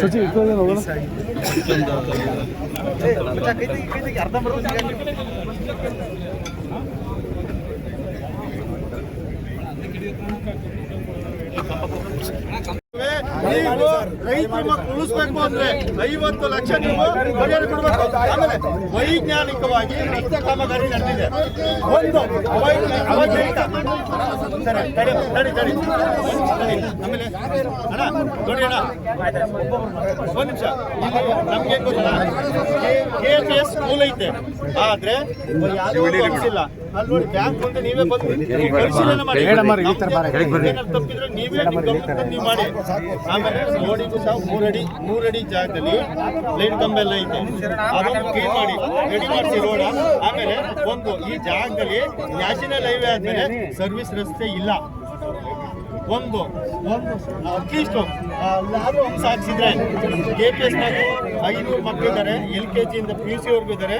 ಸಚಿನ್ ಇಟ್ಕೊಂಡೆ ಹೋಗೋಣ. ಅರ್ಧ ಬರೋದು ನೀವು ರೈತರು ಉಳಿಸ್ಬೇಕು ಅಂದ್ರೆ 50 ಲಕ್ಷ ನೀವು ಪರಿಹಾರ ಕೊಡಬೇಕು. ಆಮೇಲೆ ವೈಜ್ಞಾನಿಕವಾಗಿ ರಸ್ತೆ ಕಾಮಗಾರಿ ನಡೆದಿದೆ. ಒಂದು ಅವೈಜ್ಞಾನಿಕ ಆಮೇಲೆ ಅಣ್ಣ ನೋಡಿ ಅಣ್ಣ ಒಂದು ನಿಮಿಷ, ನಮ್ಗೆ ಗೊತ್ತಿಲ್ಲ KPS ಸ್ಕೂಲ್ ಐತೆ, ಆದ್ರೆ ಯಾವುದೋ ಇಲ್ಲ. ಅಲ್ಲಿ ನೋಡಿ ಬ್ಯಾಂಕ್ ಮುಂದೆ ನೀವೇ ಬಂದು ಪರಿಶೀಲನೆ ಮಾಡಿ, ತಪ್ಪಿದ್ರೆ ನೀವೇ ನೀವು ಮಾಡಿ. ಆಮೇಲೆ ರೋಡಿಗೂ ಸಹ 3 ಅಡಿ ಜಾಗದಲ್ಲಿ ಲೈಟ್ ಕಂಬ ಎಲ್ಲ ಐತೆ, ಅದನ್ನು ಕ್ಲೀನ್ ಮಾಡಿ ರೆಡಿ ಮಾಡಿಸಿ ರೋಡ್. ಆಮೇಲೆ ಒಂದು ಈ ಜಾಗದಲ್ಲಿ ನ್ಯಾಷನಲ್ ಹೈವೇ ಆದ್ಮೇಲೆ ಸರ್ವಿಸ್ ರಸ್ತೆ ಇಲ್ಲ. ಒಂದು ಅಟ್ಲೀಸ್ಟ್ ಯಾರು ಸಾಧಿಸಿದ್ರೆ KPS 500 ಮಕ್ಕಳಿದ್ದಾರೆ, LKG ಇಂದ PUC ವರ್ಗೂ ಇದ್ದಾರೆ.